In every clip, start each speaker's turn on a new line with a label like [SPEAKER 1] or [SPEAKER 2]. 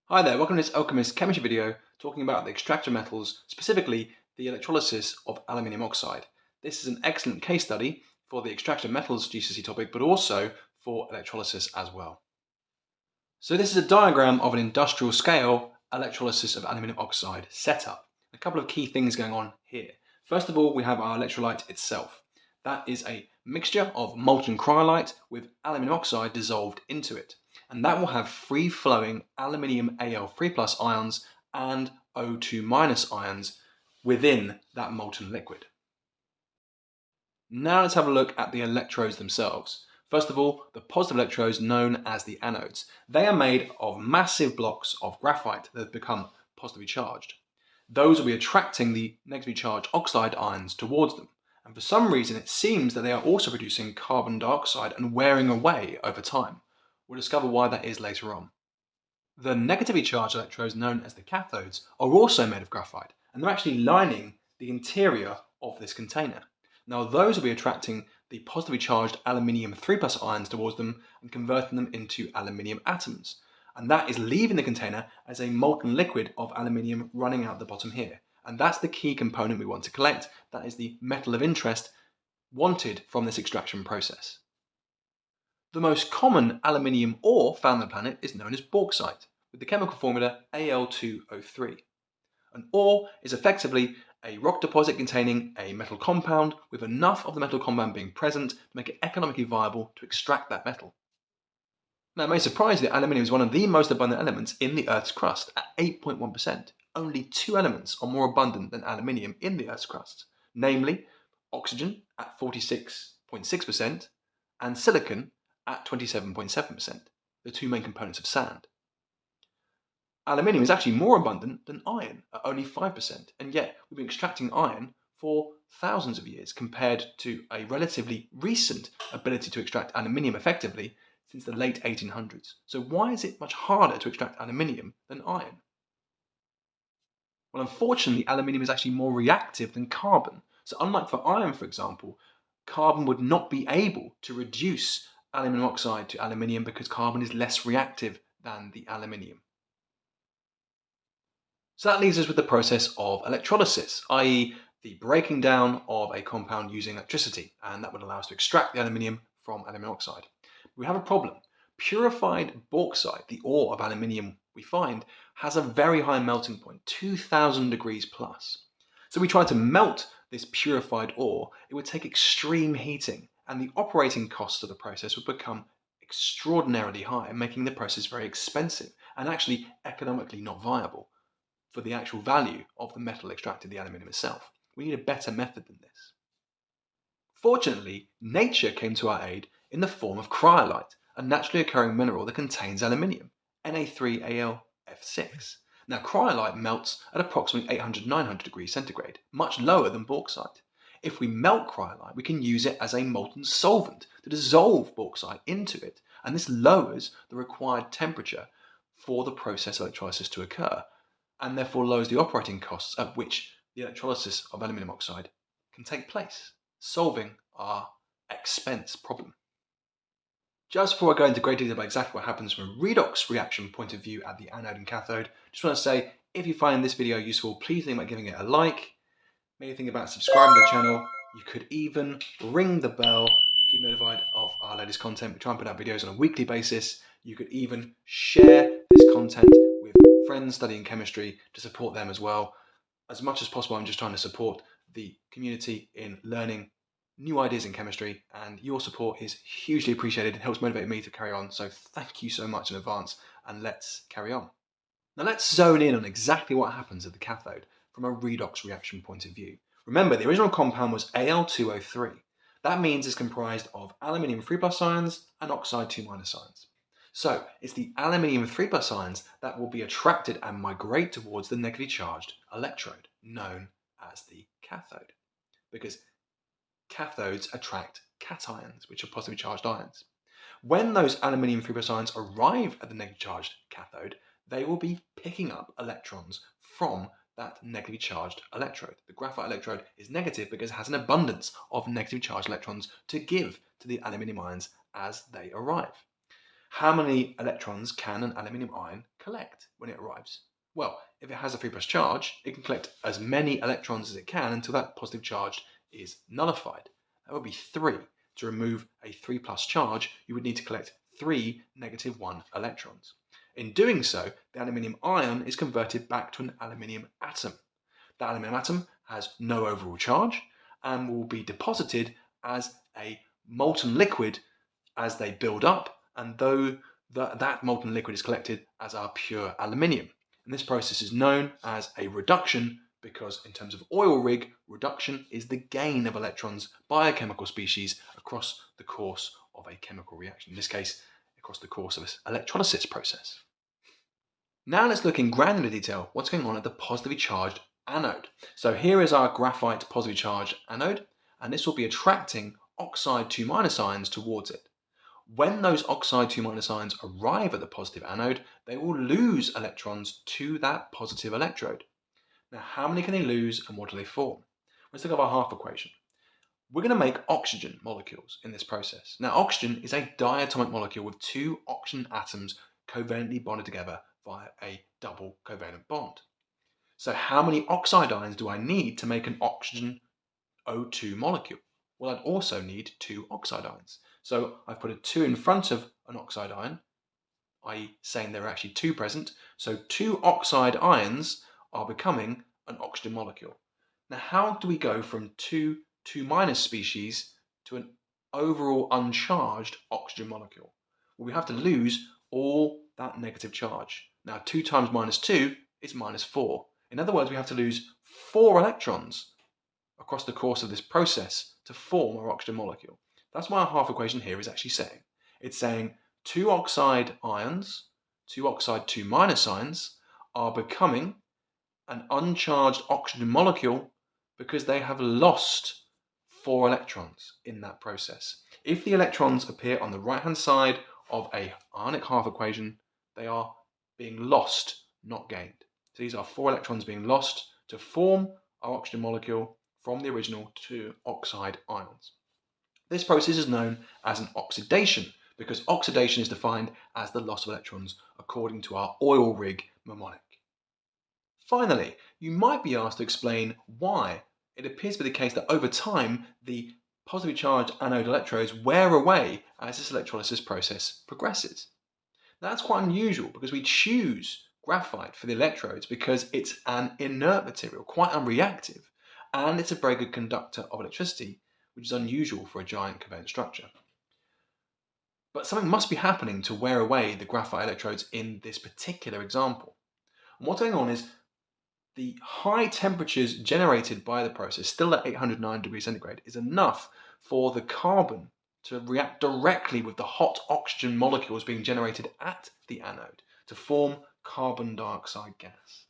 [SPEAKER 1] Hi there, welcome to this Elkchemist chemistry video talking about the extraction metals, specifically the electrolysis of aluminium oxide. This is an excellent case study for the extraction metals GCSE topic, but also for electrolysis as well. So this is a diagram of an industrial scale electrolysis of aluminium oxide setup. A couple of key things going on here. First of all, we have our electrolyte itself. That is a mixture of molten cryolite with aluminium oxide dissolved into it. And that will have free-flowing aluminium Al3+ ions and O2- ions within that molten liquid. Now let's have a look at the electrodes themselves. First of all, the positive electrodes known as the anodes. They are made of massive blocks of graphite that have become positively charged. Those will be attracting the negatively charged oxide ions towards them. And for some reason, it seems that they are also producing carbon dioxide and wearing away over time. We'll discover why that is later on. The negatively charged electrodes, known as the cathodes, are also made of graphite, and they're actually lining the interior of this container. Now those will be attracting the positively charged aluminium 3+ ions towards them and converting them into aluminium atoms. And that is leaving the container as a molten liquid of aluminium running out the bottom here. And that's the key component we want to collect. That is the metal of interest wanted from this extraction process. The most common aluminium ore found on the planet is known as bauxite, with the chemical formula Al2O3. An ore is effectively a rock deposit containing a metal compound with enough of the metal compound being present to make it economically viable to extract that metal. Now, it may surprise you that aluminium is one of the most abundant elements in the Earth's crust at 8.1%. Only two elements are more abundant than aluminium in the Earth's crust, namely oxygen at 46.6% and silicon at 27.7%, the two main components of sand. Aluminium is actually more abundant than iron at only 5%, and yet we've been extracting iron for thousands of years compared to a relatively recent ability to extract aluminium effectively since the late 1800s. So why is it much harder to extract aluminium than iron? Well, unfortunately, aluminium is actually more reactive than carbon. So unlike for iron, for example, carbon would not be able to reduce aluminium oxide to aluminium because carbon is less reactive than the aluminium. So that leaves us with the process of electrolysis, i.e. the breaking down of a compound using electricity, and that would allow us to extract the aluminium from aluminium oxide. We have a problem. Purified bauxite, the ore of aluminium we find, has a very high melting point, 2000 degrees plus. So we try to melt this purified ore, it would take extreme heating, and the operating costs of the process would become extraordinarily high, making the process very expensive and actually economically not viable for the actual value of the metal extracted, the aluminium itself. We need a better method than this. Fortunately, nature came to our aid in the form of cryolite, a naturally occurring mineral that contains aluminium, Na3Al(F6). Now, cryolite melts at approximately 800-900 degrees centigrade, much lower than bauxite. If we melt cryolite, we can use it as a molten solvent to dissolve bauxite into it, and this lowers the required temperature for the process of electrolysis to occur, and therefore lowers the operating costs at which the electrolysis of aluminium oxide can take place, solving our expense problem. Just before I go into great detail about exactly what happens from a redox reaction point of view at the anode and cathode, just want to say, if you find this video useful, please think about giving it a like, maybe think about subscribing to the channel. You could even ring the bell to keep notified of our latest content. We try and put out videos on a weekly basis. You could even share this content with friends studying chemistry to support them as well. As much as possible, I'm just trying to support the community in learning new ideas in chemistry, and your support is hugely appreciated. It helps motivate me to carry on. So thank you so much in advance, and let's carry on. Now let's zone in on exactly what happens at the cathode from a redox reaction point of view. Remember, the original compound was Al2O3. That means it's comprised of aluminium 3+ ions and oxide 2- ions. So it's the aluminium 3+ ions that will be attracted and migrate towards the negatively charged electrode, known as the cathode, because cathodes attract cations, which are positively charged ions. When those aluminium 3+ ions arrive at the negatively charged cathode, they will be picking up electrons from that negatively charged electrode. The graphite electrode is negative because it has an abundance of negatively charged electrons to give to the aluminium ions as they arrive. How many electrons can an aluminium ion collect when it arrives? Well, if it has a 3 plus charge, it can collect as many electrons as it can until that positive charge is nullified. That would be 3. To remove a 3 plus charge, you would need to collect 3 negative 1 electrons. In doing so, the aluminium ion is converted back to an aluminium atom. The aluminium atom has no overall charge and will be deposited as a molten liquid as they build up, and though that molten liquid is collected as our pure aluminium. And this process is known as a reduction because in terms of oil rig, reduction is the gain of electrons by a chemical species across the course of a chemical reaction, in this case, across the course of an electrolysis process. Now let's look in granular detail what's going on at the positively charged anode. So here is our graphite positively charged anode, and this will be attracting oxide 2- ions towards it. When those oxide 2- ions arrive at the positive anode, they will lose electrons to that positive electrode. Now, how many can they lose and what do they form? Let's look at our half equation. We're going to make oxygen molecules in this process. Now, oxygen is a diatomic molecule with 2 oxygen atoms covalently bonded together via a double covalent bond. So how many oxide ions do I need to make an oxygen O2 molecule? Well, I'd also need 2 oxide ions. So I've put a 2 in front of an oxide ion, i.e. saying there are actually 2 present. So 2 oxide ions are becoming an oxygen molecule. Now, how do we go from 2 2- species to an overall uncharged oxygen molecule? Well, we have to lose all that negative charge. Now, 2 times -2 is -4. In other words, we have to lose 4 electrons across the course of this process to form our oxygen molecule. That's why our half equation here is actually saying. It's saying 2 oxide ions, 2 oxide 2- ions, are becoming an uncharged oxygen molecule because they have lost 4 electrons in that process. If the electrons appear on the right-hand side of a ionic half equation, they are being lost, not gained. So these are 4 electrons being lost to form our oxygen molecule from the original 2 oxide ions. This process is known as an oxidation because oxidation is defined as the loss of electrons according to our oil rig mnemonic. Finally, you might be asked to explain why it appears to be the case that over time the positively charged anode electrodes wear away as this electrolysis process progresses. That's quite unusual because we choose graphite for the electrodes because it's an inert material, quite unreactive, and it's a very good conductor of electricity, which is unusual for a giant covalent structure. But something must be happening to wear away the graphite electrodes in this particular example. And what's going on is the high temperatures generated by the process, still at 809 degrees centigrade, is enough for the carbon to react directly with the hot oxygen molecules being generated at the anode to form carbon dioxide gas.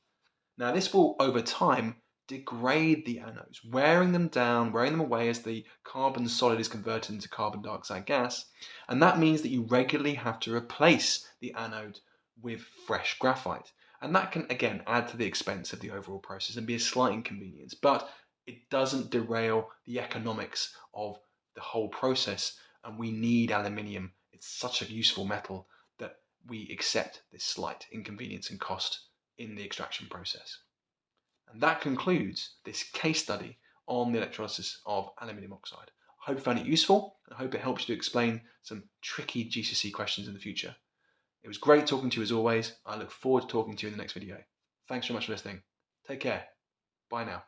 [SPEAKER 1] Now, this will, over time, degrade the anodes, wearing them down, wearing them away as the carbon solid is converted into carbon dioxide gas, and that means that you regularly have to replace the anode with fresh graphite. And that can, again, add to the expense of the overall process and be a slight inconvenience, but it doesn't derail the economics of the whole process, and we need aluminium. It's such a useful metal that we accept this slight inconvenience and cost in the extraction process. And that concludes this case study on the electrolysis of aluminium oxide. I hope you found it useful, and I hope it helps you to explain some tricky GCSE questions in the future. It was great talking to you as always. I look forward to talking to you in the next video. Thanks very much for listening. Take care. Bye now.